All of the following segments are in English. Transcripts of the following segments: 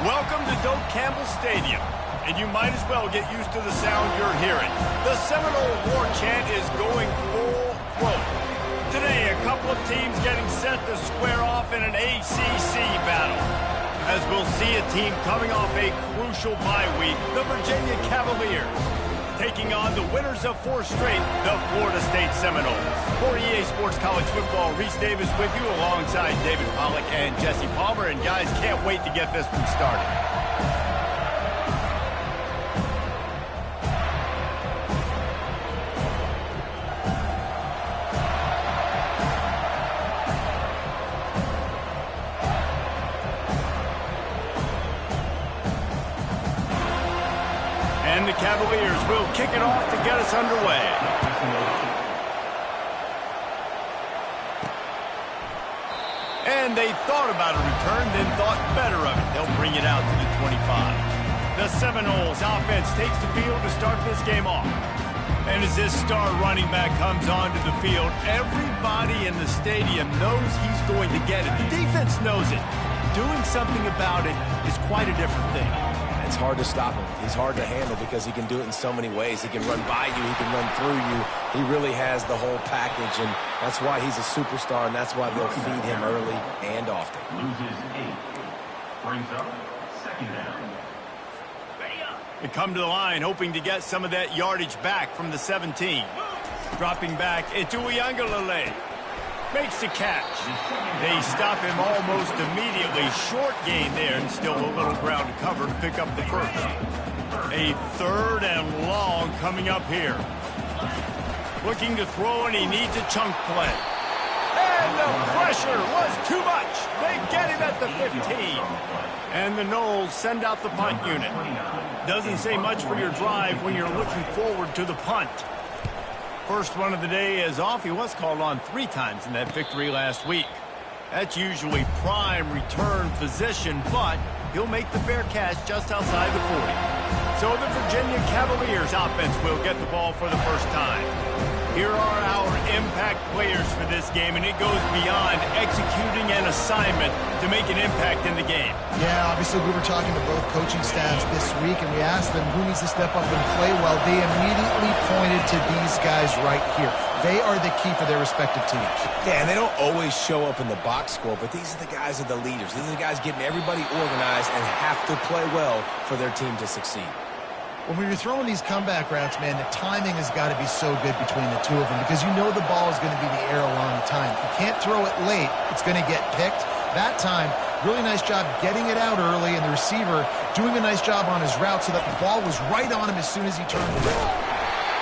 Welcome to Ncafl Stadium, and you might as well get used to the sound you're hearing. The Seminole war chant is going full throat. Today, a couple of teams getting set to square off in an ACC battle. As we'll see a team coming off a crucial bye week, the Virginia Cavaliers, taking on the winners of 4 straight, the Florida State Seminoles. For EA Sports College Football, Reese Davis with you alongside David Pollack and Jesse Palmer. And guys, can't wait to get this one started. And the Cavaliers will kick it off to get us underway. And they thought about a return, then thought better of it. They'll bring it out to the 25. The Seminoles offense takes the field to start this game off. And as this star running back comes onto the field, everybody in the stadium knows he's going to get it. The defense knows it. Doing something about it is quite a different thing. It's hard to stop him. He's hard to handle because he can do it in so many ways. He can run by you. He can run through you. He really has the whole package, and that's why he's a superstar, and that's why they'll feed him early and often. Loses 8. Brings up 2nd down. They come to the line hoping to get some of that yardage back from the 17. Dropping back, it's Uyangalele. Makes the catch. They stop him almost immediately. Short gain there, and still a little ground to cover to pick up the first. A 3rd and long coming up here. Looking to throw, and he needs a chunk play. And the pressure was too much. They get him at the 15. And the Noles send out the punt unit. Doesn't say much for your drive when you're looking forward to the punt. First one of the day is off. He was called on 3 times in that victory last week. That's usually prime return position, but he'll make the fair catch just outside the 40. So the Virginia Cavaliers offense will get the ball for the first time. Here are our impact players for this game, and it goes beyond executing an assignment to make an impact in the game. Yeah, obviously we were talking to both coaching staffs this week, and we asked them who needs to step up and play well. They immediately pointed to these guys right here. They are the key for their respective teams. Yeah, and they don't always show up in the box score, but these are the guys that are the leaders. These are the guys getting everybody organized and have to play well for their team to succeed. When you're throwing these comeback routes, man, the timing has got to be so good between the two of them because you know the ball is going to be in the air a long time. You can't throw it late. It's going to get picked. That time, really nice job getting it out early, and the receiver doing a nice job on his route so that the ball was right on him as soon as he turned around.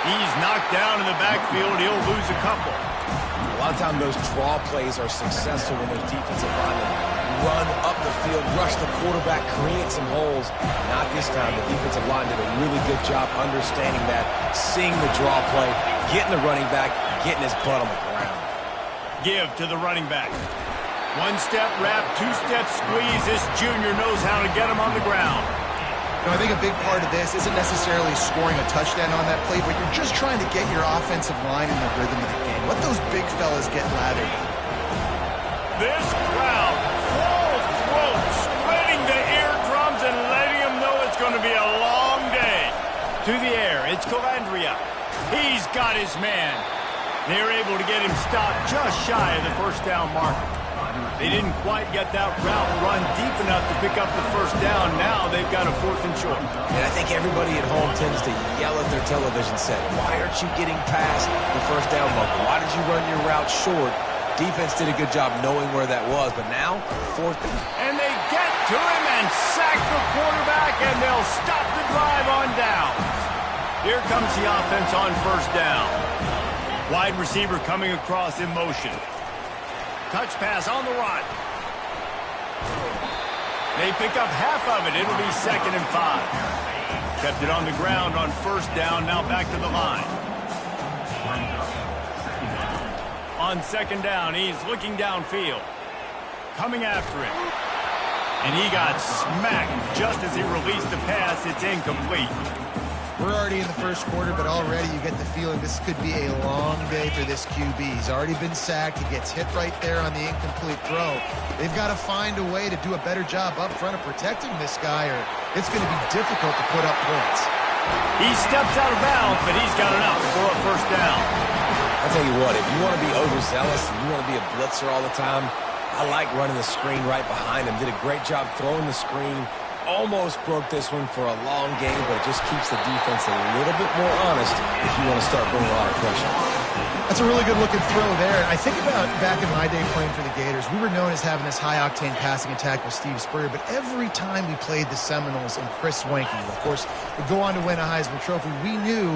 He's knocked down in the backfield. He'll lose a couple. A lot of times those draw plays are successful when those defensive linemen run up the field, rush the quarterback, create some holes. Not this time. The defensive line did a really good job understanding that, seeing the draw play, getting the running back, getting his butt on the ground. Give to the running back. 1-step wrap, 2-step squeeze. This junior knows how to get him on the ground. You know, I think a big part of this isn't necessarily scoring a touchdown on that play, but you're just trying to get your offensive line in the rhythm of the game. Let those big fellas get lathered. This crowd, full throat, spreading the eardrums and letting them know it's going to be a long day. To the air, it's Calandria. He's got his man. They're able to get him stopped just shy of the first down marker. They didn't quite get that route run deep enough to pick up the first down. Now they've got a 4th and short. And I think everybody at home tends to yell at their television set. Why aren't you getting past the first down marker? Why did you run your route short? Defense did a good job knowing where that was, but now, 4th. And they get to him and sack the quarterback, and they'll stop the drive on down. Here comes the offense on first down. Wide receiver coming across in motion. Touch pass on the run. They pick up half of it. It'll be 2nd and 5. Kept it on the ground on first down. Now back to the line. On 2nd down, he's looking downfield. Coming after it. And he got smacked just as he released the pass. It's incomplete. We're already in the first quarter, but already you get the feeling this could be a long day for this QB. He's already been sacked. He gets hit right there on the incomplete throw. They've got to find a way to do a better job up front of protecting this guy, or it's going to be difficult to put up points. He steps out of bounds, but he's got enough for a first down. I'll tell you what, if you want to be overzealous and you want to be a blitzer all the time, I like running the screen right behind him. Did a great job throwing the screen. Almost broke this one for a long game, but it just keeps the defense a little bit more honest if you want to start bringing a lot of pressure. That's a really good-looking throw there. I think about back in my day playing for the Gators, we were known as having this high-octane passing attack with Steve Spurrier, but every time we played the Seminoles and Chris Swanky, of course, would go on to win a Heisman Trophy, we knew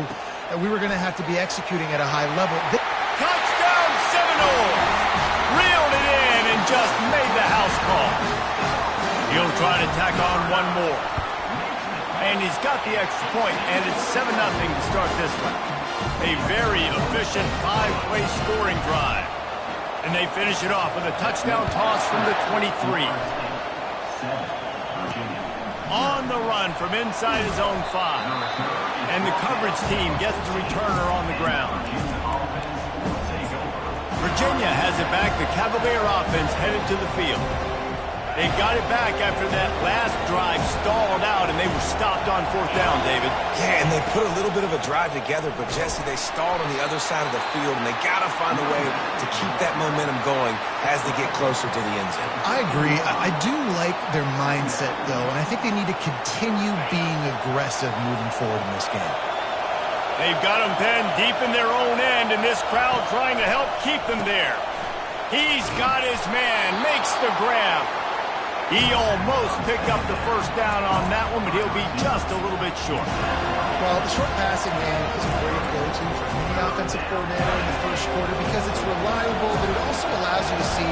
that we were going to have to be executing at a high level. Touchdown Seminoles! Reeled it in and just made the house call. He'll try to tack on one more. And he's got the extra point, and it's 7-0 to start this one. A very efficient 5-play scoring drive. And they finish it off with a touchdown toss from the 23. On the run from inside his own 5. And the coverage team gets the returner on the ground. Virginia has it back. The Cavalier offense headed to the field. They got it back after that last drive stalled out, and they were stopped on fourth down, David. Yeah, and they put a little bit of a drive together, but, Jesse, they stalled on the other side of the field, and they got to find a way to keep that momentum going as they get closer to the end zone. I agree. I do like their mindset, though, and I think they need to continue being aggressive moving forward in this game. They've got them pinned deep in their own end, and this crowd trying to help keep them there. He's got his man, makes the grab. He almost picked up the first down on that one, but he'll be just a little bit short. Well, the short passing game is a great go-to for any offensive coordinator in the first quarter because it's reliable, but it also allows you to see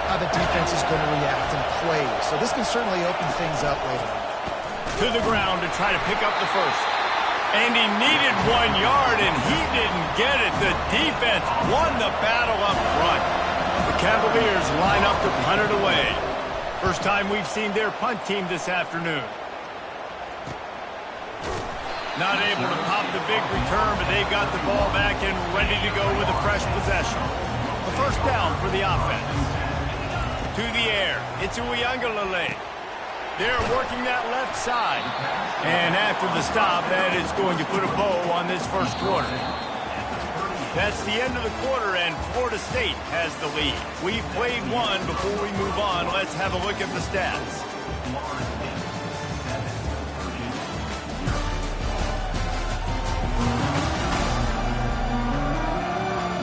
how the defense is going to react and play. So this can certainly open things up later on. To the ground to try to pick up the first. And he needed 1 yard, and he didn't get it. The defense won the battle up front. The Cavaliers line up to punt it away. First time we've seen their punt team this afternoon. Not able to pop the big return, but they've got the ball back and ready to go with a fresh possession. A first down for the offense. To the air. It's Ncafl. They're working that left side. And after the stop, that is going to put a bow on this first quarter. That's the end of the quarter, and Florida State has the lead. We've played one. Before we move on, let's have a look at the stats.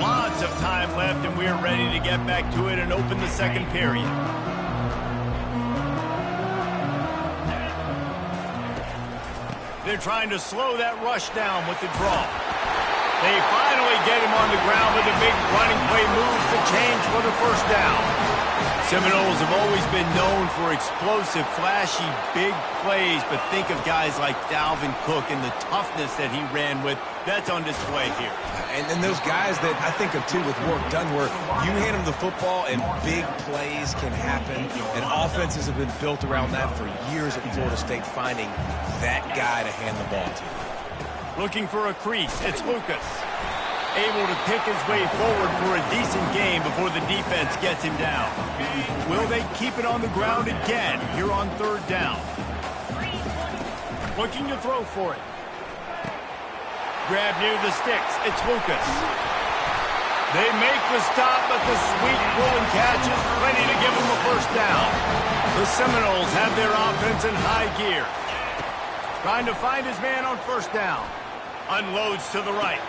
Lots of time left, and we're ready to get back to it and open the second period. They're trying to slow that rush down with the draw. They finally get him on the ground with a big running play moves to change for the first down. Seminoles have always been known for explosive, flashy, big plays, but think of guys like Dalvin Cook and the toughness that he ran with. That's on display here. And then those guys that I think of, too, with work done, where you hand them the football and big plays can happen, and offenses have been built around that for years at Florida State, finding that guy to hand the ball to. Looking for a crease, it's Lucas. Able to pick his way forward for a decent game before the defense gets him down. Will they keep it on the ground again here on third down? Looking to throw for it. Grab near the sticks, it's Lucas. They make the stop, but the sweet pulling catch is plenty to give them a first down. The Seminoles have their offense in high gear. Trying to find his man on first down. Unloads to the right.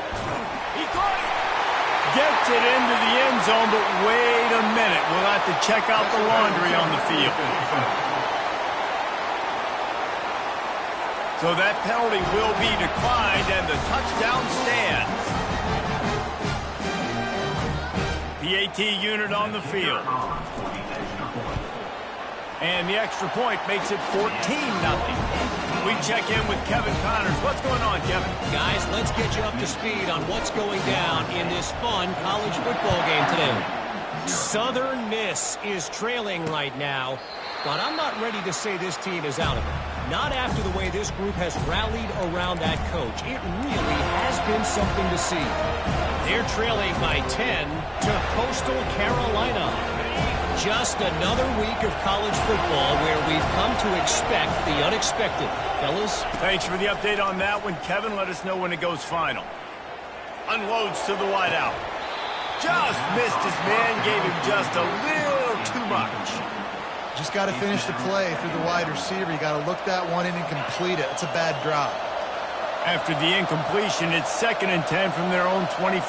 He caught it. Gets it into the end zone, but wait a minute. We'll have to check out the laundry on the field. So that penalty will be declined, and the touchdown stands. PAT unit on the field. And the extra point makes it 14-0. We check in with Kevin Connors. What's going on, Kevin? Guys, let's get you up to speed on what's going down in this fun college football game today. Southern Miss is trailing right now, but I'm not ready to say this team is out of it. Not after the way this group has rallied around that coach. It really has been something to see. They're trailing by 10 to Coastal Carolina. Just another week of college football where we've come to expect the unexpected. Fellas? Thanks for the update on that one, Kevin. Let us know when it goes final. Unloads to the wideout. Just missed his man, gave him just a little too much. Just got to finish the play through the wide receiver. You got to look that one in and complete it. It's a bad drop. After the incompletion, it's 2nd and 10 from their own 25.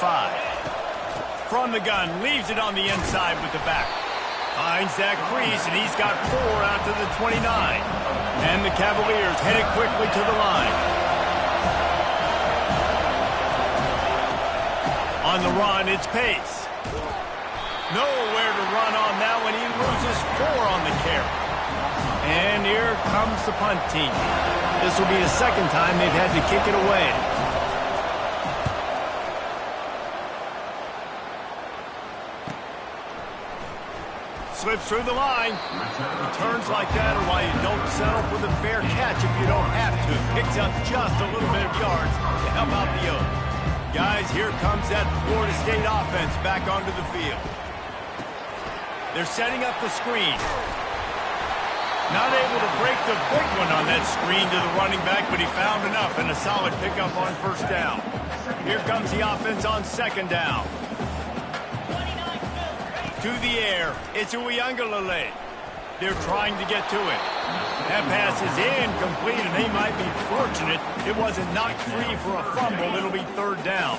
From the gun, leaves it on the inside with the back. Finds that crease, and he's got 4 out to the 29. And the Cavaliers headed quickly to the line. On the run, it's Pace. Nowhere to run on that one. He loses 4 on the carry. And here comes the punt team. This will be the 2nd time they've had to kick it away. Slips through the line. Returns like that are why you don't settle for the fair catch if you don't have to. Picks up just a little bit of yards to help out the Oaks. Guys, here comes that Florida State offense back onto the field. They're setting up the screen. Not able to break the big one on that screen to the running back, but he found enough and a solid pickup on 1st down. Here comes the offense on 2nd down. To the air. It's Ncafl. They're trying to get to it. That pass is incomplete, and they might be fortunate it wasn't knocked free for a fumble. It'll be 3rd down.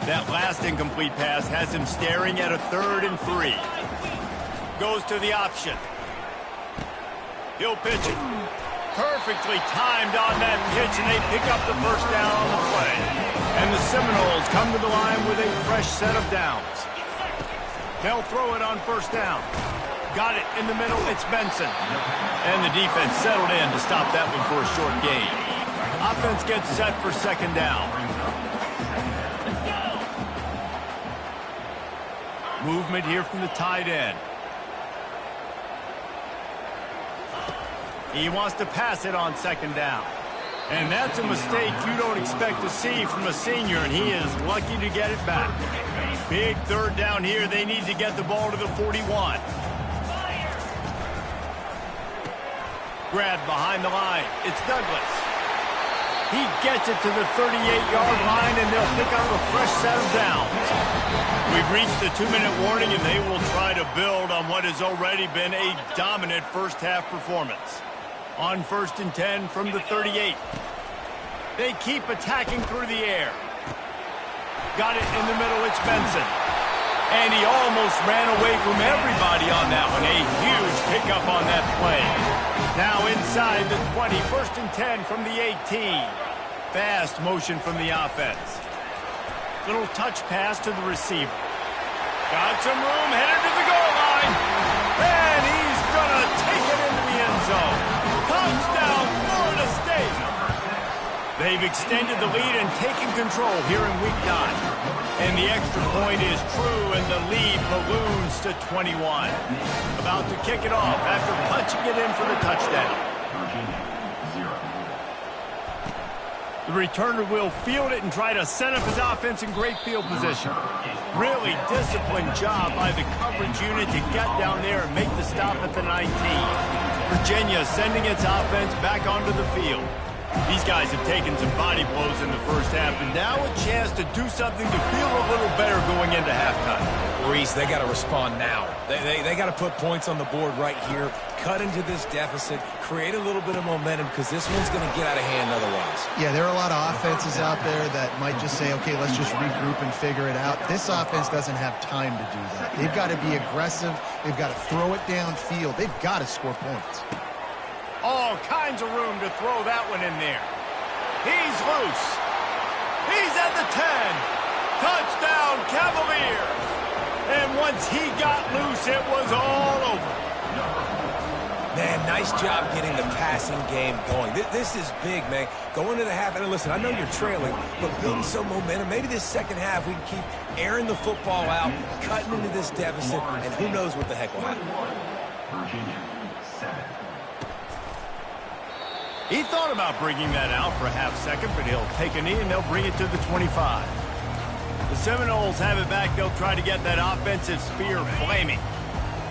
That last incomplete pass has him staring at a 3rd and 3. Goes to the option. He'll pitch it. Perfectly timed on that pitch, and they pick up the 1st down on the play. And the Seminoles come to the line with a fresh set of downs. They'll throw it on 1st down. Got it in the middle. It's Benson. And the defense settled in to stop that one for a short gain. Offense gets set for 2nd down. Movement here from the tight end. He wants to pass it on 2nd down. And that's a mistake you don't expect to see from a senior, and he is lucky to get it back. Big 3rd down here. They need to get the ball to the 41. Grab behind the line. It's Douglas. He gets it to the 38-yard line, and they'll pick up a fresh set of downs. We've reached the 2-minute warning, and they will try to build on what has already been a dominant first-half performance. On 1st and 10 from the 38. They keep attacking through the air. Got it in the middle. It's Benson. And he almost ran away from everybody on that one. A huge pickup on that play. Now inside the 20. 1st and 10 from the 18. Fast motion from the offense. Little touch pass to the receiver. Got some room. Headed to the goal line. And he's going to take it into the end zone. Touchdown, Florida State. They've extended the lead and taken control here in Week 9. And the extra point is true, and the lead balloons to 21. About to kick it off after punching it in for the touchdown. The returner will field it and try to set up his offense in great field position. Really disciplined job by the coverage unit to get down there and make the stop at the 19. Virginia sending its offense back onto the field. These guys have taken some body blows in the first half, and now a chance to do something to feel a little better going into halftime. Reese, they got to respond now. They got to put points on the board right here, cut into this deficit, create a little bit of momentum, because this one's going to get out of hand otherwise. Yeah, there are a lot of offenses out there that might just say, okay, let's just regroup and figure it out. This offense doesn't have time to do that. They've got to be aggressive. They've got to throw it downfield. They've got to score points. All kinds of room to throw that one in there. He's loose. He's at the 10. Touchdown, Cavaliers. And once he got loose, it was all over. Man, nice job getting the passing game going. This is big, man. Going into the half, and listen, I know you're trailing, but building some momentum. Maybe this second half we can keep airing the football out, cutting into this deficit, and who knows what the heck will happen. Virginia, 7. He thought about bringing that out for a half second, but he'll take a knee and they'll bring it to the 25. The Seminoles have it back. They'll try to get that offensive spear flaming.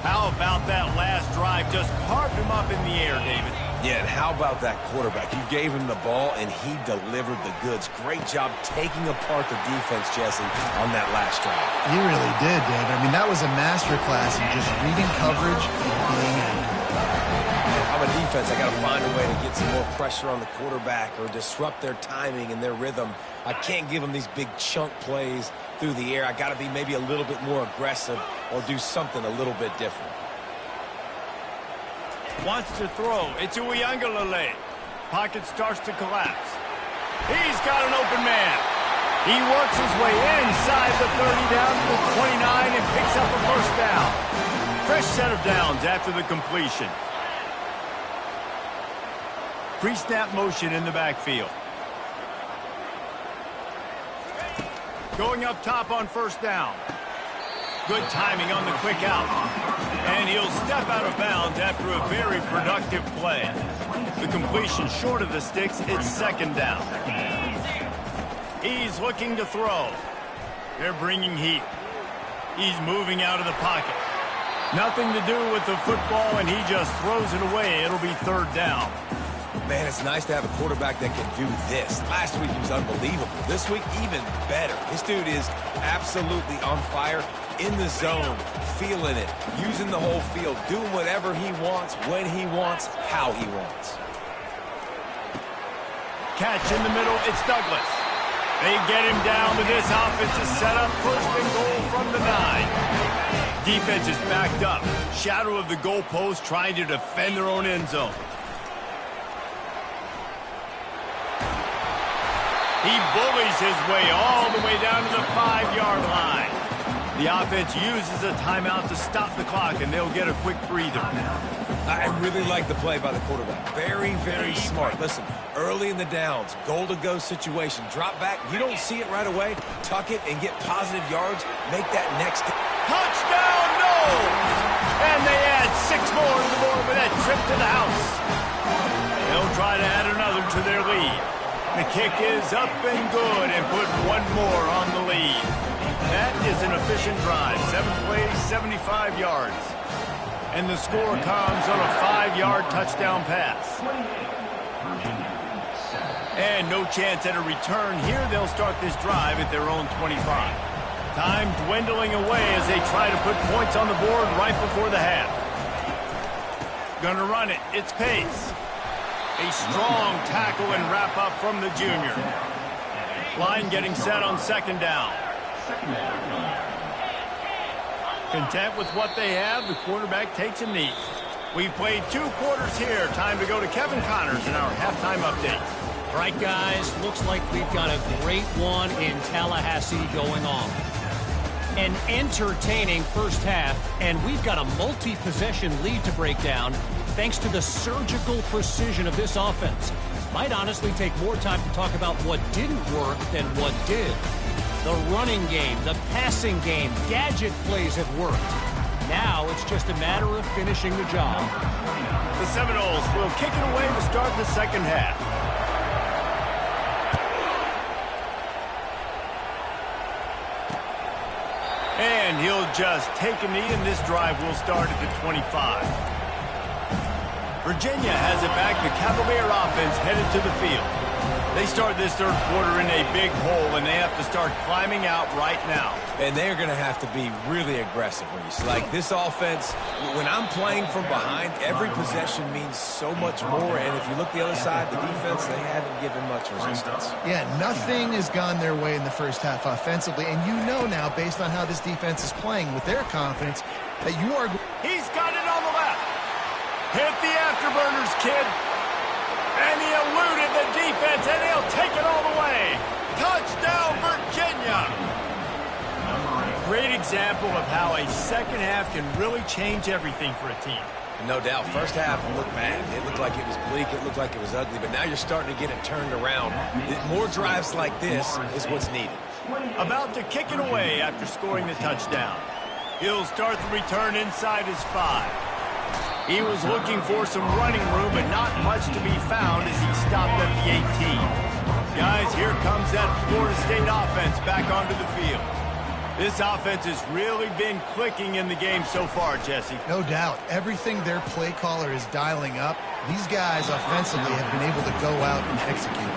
How about that last drive? Just carved him up in the air, David. Yeah, and how about that quarterback? You gave him the ball, and he delivered the goods. Great job taking apart the defense, Jesse, on that last drive. He really did, David. I mean, that was a masterclass in just reading coverage and being accurate. I'm a defense. I got to find a way to get some more pressure on the quarterback or disrupt their timing and their rhythm. I can't give them these big chunk plays through the air. I got to be maybe a little bit more aggressive or do something a little bit different. Wants to throw. It's Ncafl. Pocket starts to collapse. He's got an open man. He works his way inside the 30 down to the 29 and picks up a first down. Fresh set of downs after the completion. Pre-snap motion in the backfield. Going up top on first down. Good timing on the quick out. And he'll step out of bounds after a very productive play. The completion short of the sticks, it's second down. He's looking to throw. They're bringing heat. He's moving out of the pocket. Nothing to do with the football, and he just throws it away. It'll be third down. Man, it's nice to have a quarterback that can do this. Last week he was unbelievable. This week, even better. This dude is absolutely on fire, in the zone, feeling it, using the whole field, doing whatever he wants, when he wants, how he wants. Catch in the middle, it's Douglas. They get him down with this offensive setup. First and goal from the 9. Defense is backed up. Shadow of the goalpost trying to defend their own end zone. He bullies his way all the way down to the 5-yard line. The offense uses a timeout to stop the clock, and they'll get a quick breather. I really like the play by the quarterback. Very, very smart. Listen, early in the downs, goal-to-go situation, drop back. You don't see it right away. Tuck it and get positive yards. Make that next. Touchdown, no! And they add 6 more to the board with that trip to the house. They'll try to add another to their lead. The kick is up and good and put one more on the lead. That is an efficient drive. 7 plays, 75 yards. And the score comes on a 5-yard touchdown pass. And no chance at a return here. They'll start this drive at their own 25. Time dwindling away as they try to put points on the board right before the half. Gonna run it. It's Pace. A strong tackle and wrap up from the junior. Line getting set on second down. Content with what they have, the quarterback takes a knee. We've played 2 quarters here. Time to go to Kevin Connors in our halftime update. All right, guys, looks like we've got a great one in Tallahassee going on. An entertaining first half, and we've got a multi-possession lead to break down thanks to the surgical precision of this offense. Might honestly take more time to talk about what didn't work than what did. The running game, the passing game, gadget plays have worked. Now it's just a matter of finishing the job. The Seminoles will kick it away to start the second half. And he'll just take a knee, and this drive will start at the 25. Virginia has it back. The Cavalier offense headed to the field. They start this third quarter in a big hole, and they have to start climbing out right now. And they're going to have to be really aggressive, Reese. Like this offense, when I'm playing from behind, every possession means so much more. And if you look the other side, the defense, they haven't given much resistance. Yeah, nothing has gone their way in the first half offensively. And you know now, based on how this defense is playing with their confidence, that you are... He's got it on the left. Hit the afterburners, kid. And he eluded the defense, and he'll take it all the way. Touchdown, Virginia. Great example of how a second half can really change everything for a team. No doubt. First half looked bad. It looked like it was bleak. It looked like it was ugly. But now you're starting to get it turned around. More drives like this is what's needed. About to kick it away after scoring the touchdown. He'll start the return inside his 5. He was looking for some running room, but not much to be found as he stopped at the 18. Guys, here comes that Florida State offense back onto the field. This offense has really been clicking in the game so far, Jesse. No doubt. Everything their play caller is dialing up, these guys offensively have been able to go out and execute.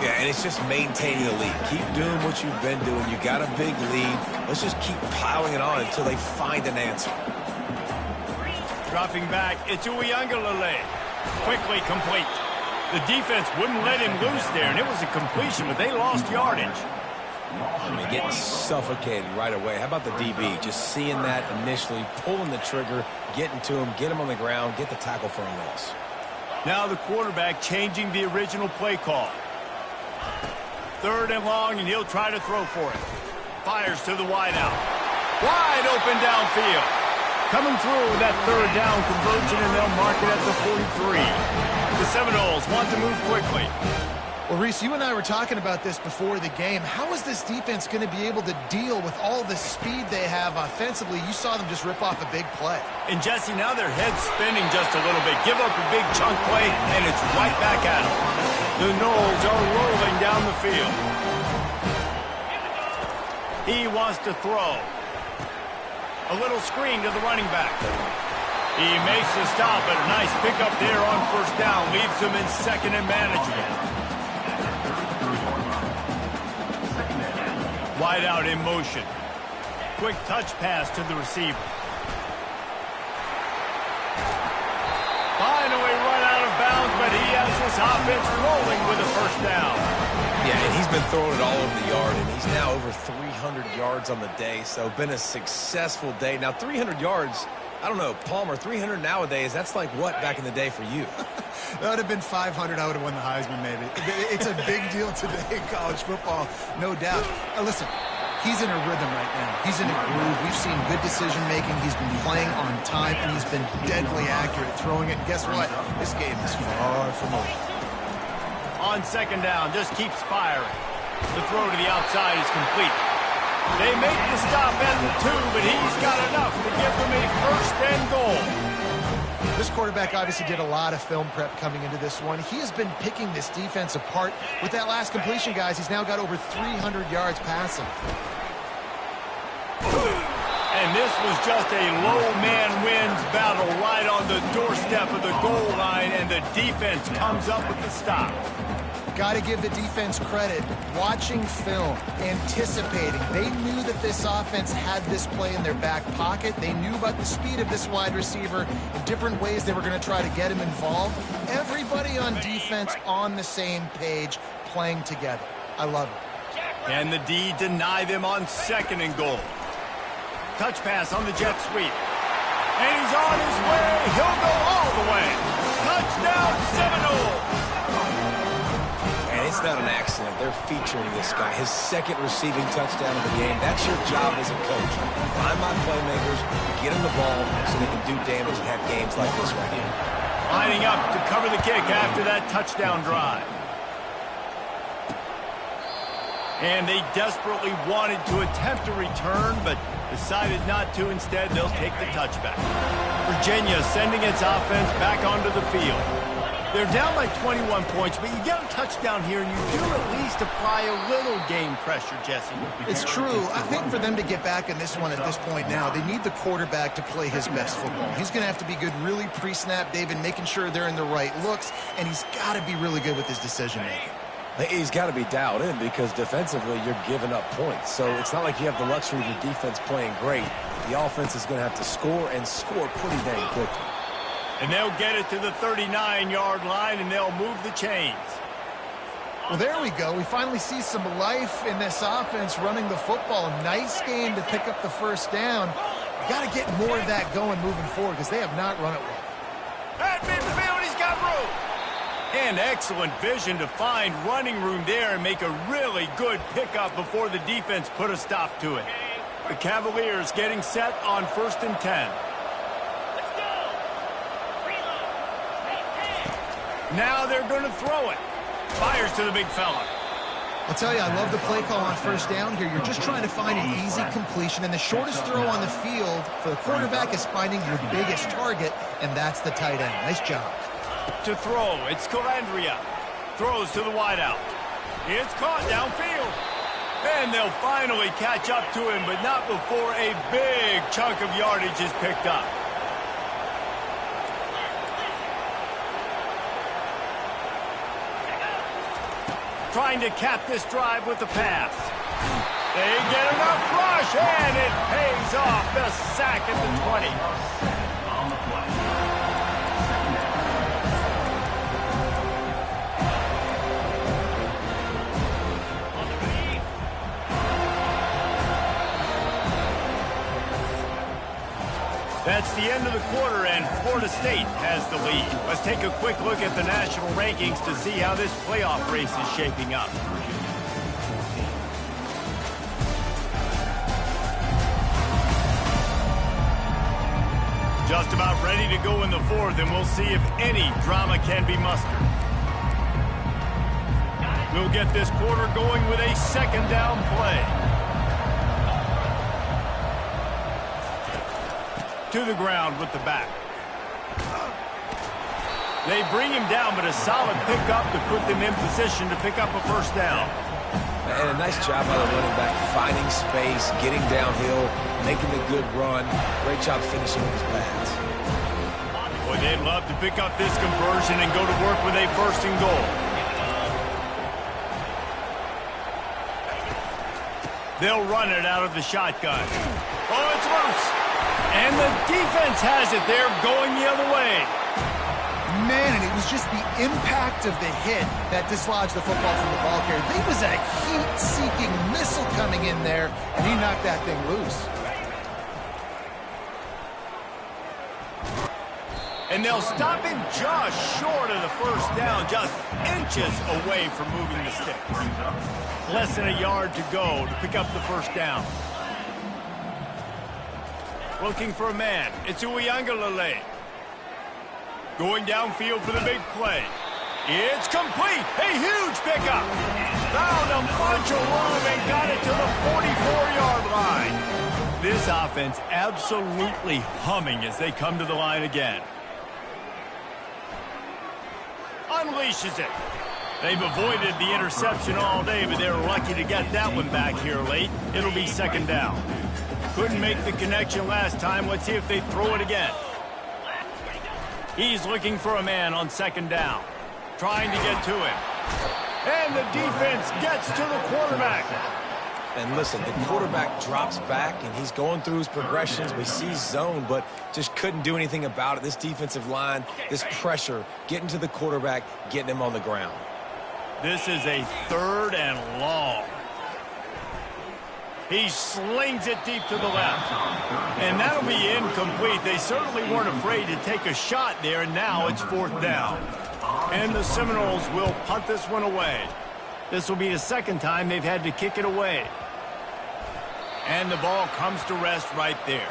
Yeah, and it's just maintaining the lead. Keep doing what you've been doing. You got a big lead. Let's just keep piling it on until they find an answer. Dropping back, it's Ncafl. Quickly complete. The defense wouldn't let him loose there, and it was a completion, but they lost yardage. I mean, getting suffocated right away. How about the DB? Just seeing that initially, pulling the trigger, getting to him, get him on the ground, get the tackle for a loss. Now the quarterback changing the original play call. 3rd and long, and he'll try to throw for it. Fires to the wideout. Wide open downfield. Coming through with that 3rd down conversion, and they'll mark it at the 43. The Seminoles want to move quickly. Well, Reese, you and I were talking about this before the game. How is this defense going to be able to deal with all the speed they have offensively? You saw them just rip off a big play. And, Jesse, now their head's spinning just a little bit. Give up a big chunk play, and it's right back at them. The Noles are rolling down the field. He wants to throw. A little screen to the running back. He makes the stop, but a nice pickup there on 1st down. Leaves him in 2nd and management. Wide out in motion. Quick touch pass to the receiver. Finally run out of bounds, but he has this offense rolling with a 1st down. Yeah, and he's been throwing it all over the yard, and he's now over 300 yards on the day, so been a successful day. Now, 300 yards, I don't know, Palmer, 300 nowadays, that's like what back in the day for you? That would have been 500. I would have won the Heisman, maybe. It's a big deal today in college football, no doubt. Listen, he's in a rhythm right now. He's in a groove. We've seen good decision-making. He's been playing on time, and he's been deadly accurate throwing it. And guess what? This game is far from over. On 2nd down, just keeps firing. The throw to the outside is complete. They make the stop at the 2, but he's got enough to give them a 1st and goal. This quarterback obviously did a lot of film prep coming into this one. He has been picking this defense apart. With that last completion, guys, he's now got over 300 yards passing. And this was just a low man wins battle right on the doorstep of the goal line, and the defense comes up with the stop. Got to give the defense credit. Watching film, anticipating. They knew that this offense had this play in their back pocket. They knew about the speed of this wide receiver and different ways they were going to try to get him involved. Everybody on defense on the same page, playing together. I love it. Can the D deny them on 2nd and goal? Touch pass on the jet sweep. And he's on his way. He'll go all the way. Touchdown, Seminoles. It's not an accident. They're featuring this guy. His 2nd receiving touchdown of the game. That's your job as a coach. Find my playmakers, get them the ball so they can do damage and have games like this right here. Lining up to cover the kick after that touchdown drive. And they desperately wanted to attempt a return, but decided not to. Instead, they'll take the touchback. Virginia sending its offense back onto the field. They're down by 21 points, but you get a touchdown here, and you do at least apply a little game pressure, Jesse. It's true. I think for them to get back in this one at this point now, they need the quarterback to play his best football. He's going to have to be good really pre-snap, David, making sure they're in the right looks, and he's got to be really good with his decision-making. He's got to be dialed in because defensively you're giving up points. So it's not like you have the luxury of your defense playing great. The offense is going to have to score and score pretty dang quickly. And they'll get it to the 39-yard line, and they'll move the chains. Well, there we go. We finally see some life in this offense running the football. Nice game to pick up the 1st down. You got to get more of that going moving forward because they have not run it well. At midfield, he's got room. And excellent vision to find running room there and make a really good pickup before the defense put a stop to it. The Cavaliers getting set on 1st and 10. Now they're going to throw it. Fires to the big fella. I'll tell you, I love the play call on first down here. You're just trying to find an easy completion, and the shortest throw on the field for the quarterback is finding your biggest target, and that's the tight end. Nice job. To throw, it's Calandria. Throws to the wideout. It's caught downfield. And they'll finally catch up to him, but not before a big chunk of yardage is picked up. Trying to cap this drive with the pass. They get enough rush, and it pays off. The sack at the 20. On the play. That's the end of the quarter, and Florida State has the lead. Let's take a quick look at the national rankings to see how this playoff race is shaping up. Just about ready to go in the fourth, and we'll see if any drama can be mustered. We'll get this quarter going with a second down play. To the ground with the back. They bring him down, but a solid pickup to put them in position to pick up a first down. And a nice job by the running back, finding space, getting downhill, making a good run. Great job finishing with his pads. Boy, they'd love to pick up this conversion and go to work with a first and goal. They'll run it out of the shotgun. Oh, it's loose. And the defense has it there, going the other way. Man, and it was just the impact of the hit that dislodged the football from the ball carrier. There was a heat-seeking missile coming in there, and he knocked that thing loose. And they'll stop him just short of the first down, just inches away from moving the sticks. Less than a yard to go to pick up the first down. Looking for a man. It's Ncafl. Going downfield for the big play. It's complete. A huge pickup. Found a bunch of room and got it to the 44-yard line. This offense absolutely humming as they come to the line again. Unleashes it. They've avoided the interception all day, but they're lucky to get that one back here late. It'll be second down. Couldn't make the connection last time. Let's see if they throw it again. He's looking for a man on second down. Trying to get to him. And the defense gets to the quarterback. And listen, the quarterback drops back, and he's going through his progressions. We see zone, but just couldn't do anything about it. This defensive line, this pressure, getting to the quarterback, getting him on the ground. This is a third and long. He slings it deep to the left. And that'll be incomplete. They certainly weren't afraid to take a shot there, and now it's fourth down. And the Seminoles will punt this one away. This will be the second time they've had to kick it away. And the ball comes to rest right there.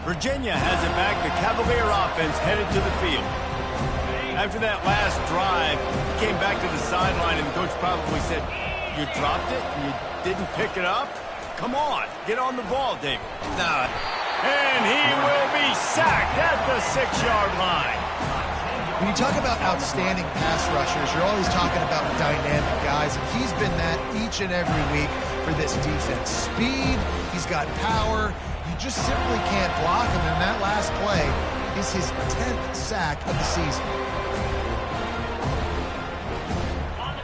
Virginia has it back. The Cavalier offense headed to the field. After that last drive, he came back to the sideline, and the coach probably said, "You dropped it and you didn't pick it up? Come on, get on the ball, David." Nah. And he will be sacked at the 6-yard line. When you talk about outstanding pass rushers, you're always talking about dynamic guys, and he's been that each and every week for this defense. Speed, he's got power. You just simply can't block him, and that last play is his 10th sack of the season.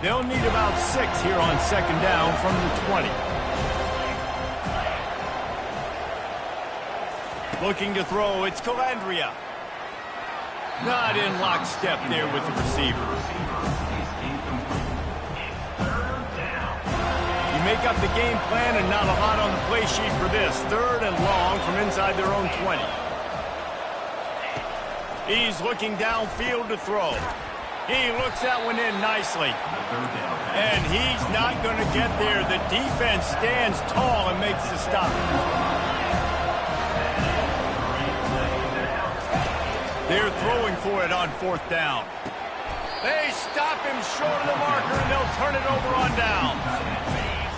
They'll need about 6 here on second down from the 20. Looking to throw, it's Calandria. Not in lockstep there with the receiver. You make up the game plan and not a lot on the play sheet for this. Third and long from inside their own 20. He's looking downfield to throw. He looks that one in nicely. And he's not going to get there. The defense stands tall and makes the stop. They're throwing for it on fourth down. They stop him short of the marker, and they'll turn it over on down.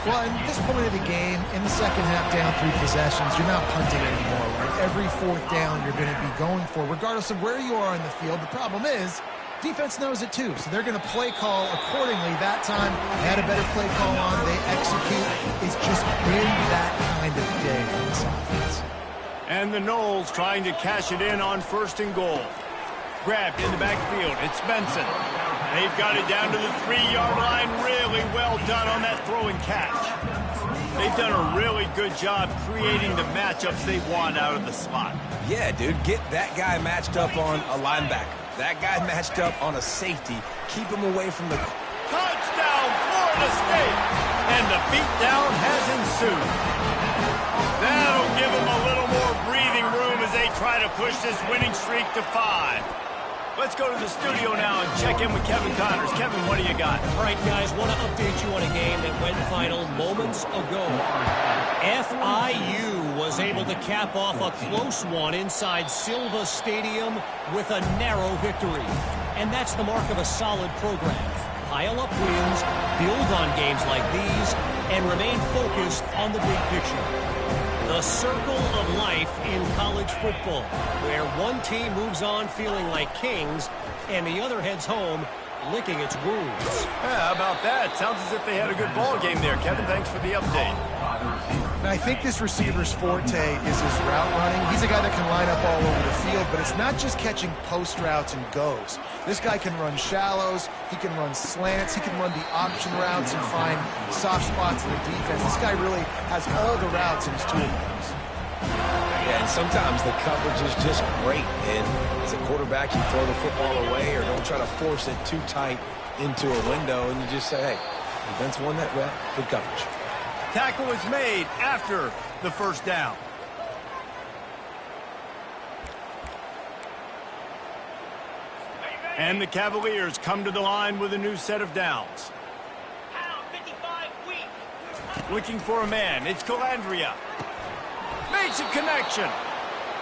Well, at this point of the game, in the second half, down 3 possessions, you're not punting anymore, right? Every fourth down you're going to be going for, regardless of where you are in the field. The problem is, defense knows it too, so they're going to play call accordingly. That time, they had a better play call on. They execute. It's just been that kind of day for this offense. And the Knowles trying to cash it in on 1st and goal. Grabbed in the backfield. It's Benson. They've got it down to the 3-yard line. Really well done on that throw and catch. They've done a really good job creating the matchups they want out of the slot. Yeah, dude, get that guy matched up on a linebacker. That guy matched up on a safety. Keep him away from the... Touchdown, Florida State! And the beatdown has ensued. That'll give them a little more breathing room as they try to push this winning streak to 5. Let's go to the studio now and check in with Kevin Connors. Kevin, what do you got? All right, guys, want to update you on a game that went final moments ago. FIU was able to cap off a close one inside Silva Stadium with a narrow victory. And that's the mark of a solid program. Pile up wins, build on games like these, and remain focused on the big picture. The circle of life in college football, where one team moves on feeling like kings, and the other heads home licking its wounds. Yeah, how about that? Sounds as if they had a good ball game there. Kevin, thanks for the update. And I think this receiver's forte is his route running. He's a guy that can line up all over the field, but it's not just catching post routes and goes. This guy can run shallows, he can run slants, he can run the option routes and find soft spots in the defense. This guy really has all the routes in his toolbox. Yeah, and sometimes the coverage is just great. And as a quarterback, you throw the football away or don't try to force it too tight into a window, and you just say, hey, defense won that rep, good coverage. Tackle is made after the 1st down. And the Cavaliers come to the line with a new set of downs. Looking for a man. It's Calandria. Makes a connection.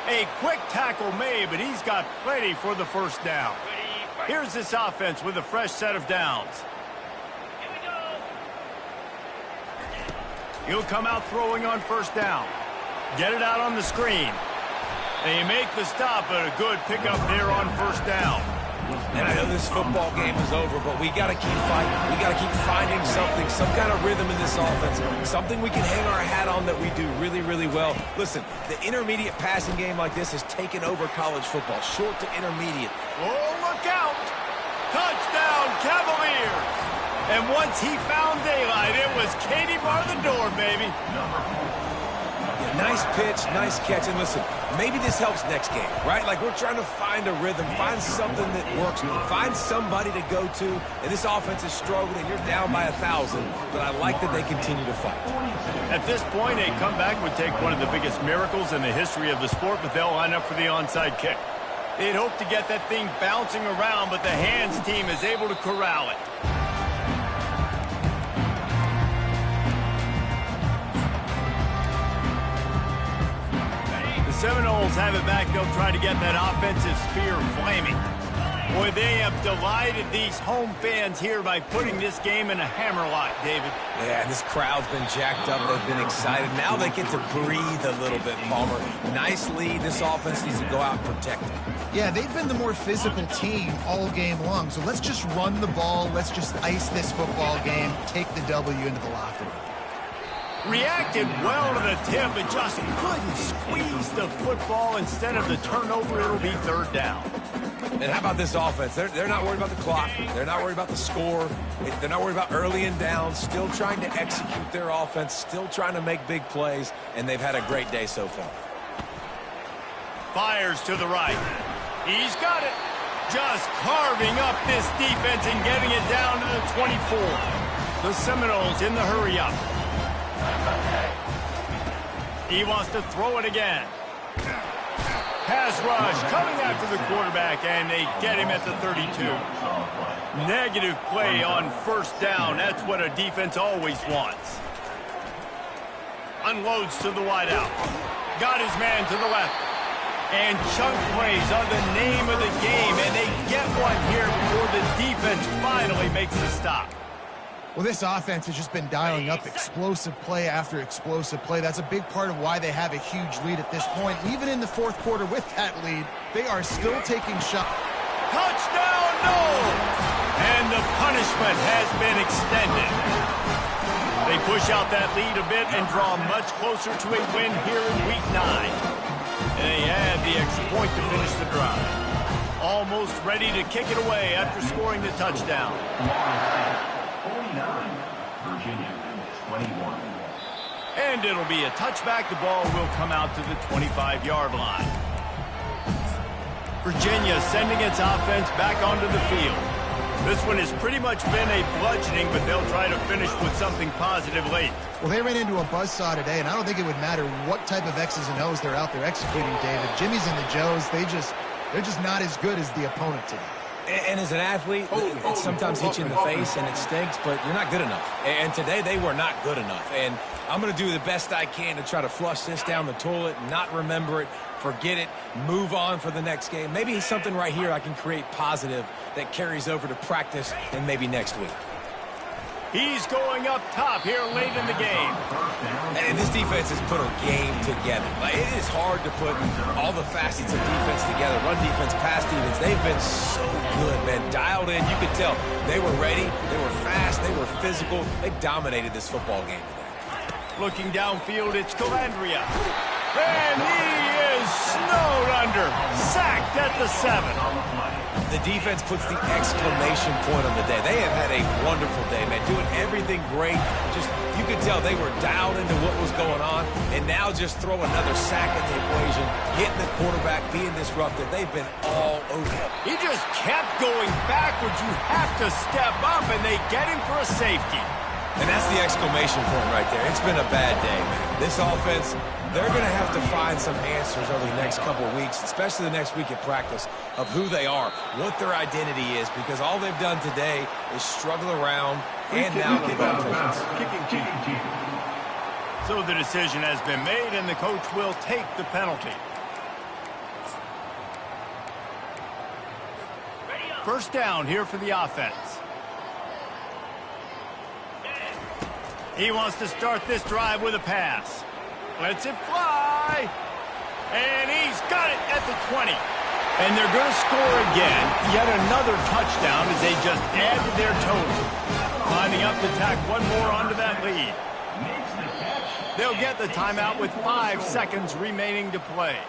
A quick tackle made, but he's got plenty for the 1st down. Here's this offense with a fresh set of downs. He'll come out throwing on 1st down. Get it out on the screen. They make the stop, but a good pickup there on 1st down. And I know this football game is over, but we got to keep fighting. We got to keep finding something, some kind of rhythm in this offense, something we can hang our hat on that we do really, really well. Listen, the intermediate passing game like this has taken over college football, short to intermediate. Oh, look out! Touchdown, Cavaliers! And once he found daylight, it was Katie bar the door, baby. Yeah, nice pitch, nice catch. And listen, maybe this helps next game, right? Like we're trying to find a rhythm, find something that works, find somebody to go to. And this offense is struggling. You're down by 1,000, but I like that they continue to fight. At this point, a comeback would take one of the biggest miracles in the history of the sport, but they'll line up for the onside kick. They'd hope to get that thing bouncing around, but the hands team is able to corral it. Seminoles have it back. They'll try to get that offensive spear flaming. Boy, they have delighted these home fans here by putting this game in a hammerlock, David. Yeah, this crowd's been jacked up. They've been excited. Now they get to breathe a little bit, Palmer. Nice lead. This offense needs to go out and protect it. Yeah, they've been the more physical team all game long. So let's just run the ball. Let's just ice this football game, take the W into the locker room. Reacted well to the tip, but just couldn't squeeze the football. Instead of the turnover, it'll be 3rd down. And how about this offense? They're not worried about the clock. They're not worried about the score. They're not worried about early and down. Still trying to execute their offense. Still trying to make big plays. And they've had a great day so far. Fires to the right. He's got it. Just carving up this defense and getting it down to the 24. The Seminoles in the hurry-up. He wants to throw it again. Pass rush coming after the quarterback, and they get him at the 32. Negative play on 1st down. That's what a defense always wants. Unloads to the wideout. Got his man to the left. And chunk plays are the name of the game, and they get one here before the defense finally makes a stop. Well, this offense has just been dialing up explosive play after explosive play. That's a big part of why they have a huge lead at this point. Even in the fourth quarter with that lead, they are still taking shots. Touchdown, no! And the punishment has been extended. They push out that lead a bit and draw much closer to a win here in Week 9. And they add the extra point to finish the drive. Almost ready to kick it away after scoring the touchdown. 49, Virginia 21. And it'll be a touchback. The ball will come out to the 25-yard line. Virginia sending its offense back onto the field. This one has pretty much been a bludgeoning, but they'll try to finish with something positive late. Well, they ran into a buzzsaw today, and I don't think it would matter what type of X's and O's they're out there executing, David. Jimmy's and the Joes, they're just not as good as the opponent today. And as an athlete, it sometimes hits you in the face and it stinks, but you're not good enough. And today they were not good enough. And I'm going to do the best I can to try to flush this down the toilet, not remember it, forget it, move on for the next game. Maybe something right here I can create positive that carries over to practice and maybe next week. He's going up top here late in the game. And this defense has put a game together. Like, it is hard to put all the facets of defense together. Run defense, pass defense. They've been so good, man. Dialed in. You could tell they were ready. They were fast. They were physical. They dominated this football game today. Looking downfield, it's Calandria. And he is snowed under. Sacked at the 7. The defense puts the exclamation point on the day. They have had a wonderful day, man. Doing everything great. Just, you could tell they were dialed into what was going on. And now just throw another sack in the equation. Hitting the quarterback, being disruptive. They've been all over him. He just kept going backwards. You have to step up, and they get him for a safety. And that's the exclamation point right there. It's been a bad day, man. This offense, they're going to have to find some answers over the next couple of weeks, especially the next week at practice, of who they are, what their identity is, because all they've done today is struggle around and now give up points. So the decision has been made, and the coach will take the penalty. First down here for the offense. He wants to start this drive with a pass. Lets it fly. And he's got it at the 20. And they're going to score again. Yet another touchdown as they just add to their total. Lining up to tack one more onto that lead. They'll get the timeout with 5 seconds remaining to play.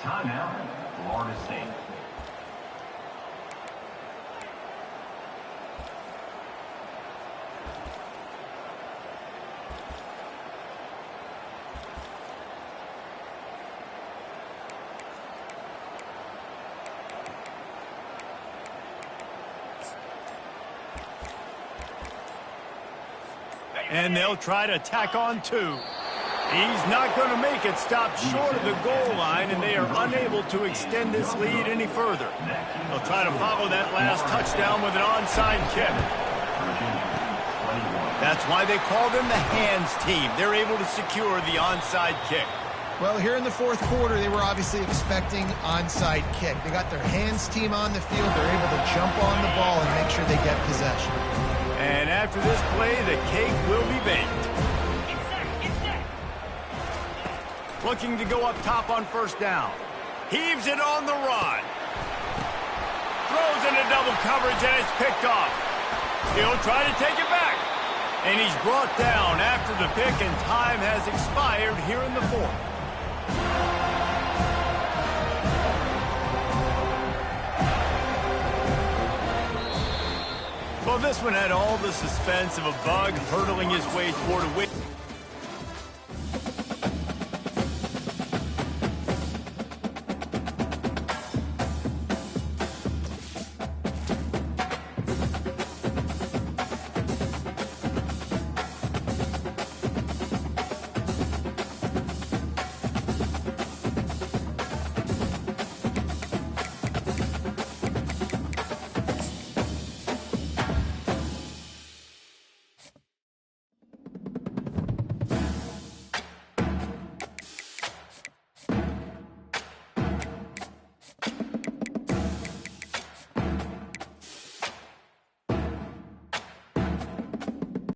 Timeout, Florida State. And they'll try to tack on 2. He's not going to make it. Stop short of the goal line, and they are unable to extend this lead any further. They'll try to follow that last touchdown with an onside kick. That's why they call them the hands team. They're able to secure the onside kick. Well, here in the fourth quarter, they were obviously expecting onside kick. They got their hands team on the field. They're able to jump on the ball and make sure they get possession. And after this play, the cake will be baked. Looking to go up top on first down. Heaves it on the run. Throws into double coverage, and it's picked off. He'll try to take it back. And he's brought down after the pick, and time has expired here in the fourth. Well, this one had all the suspense of a bug hurtling his way toward a win.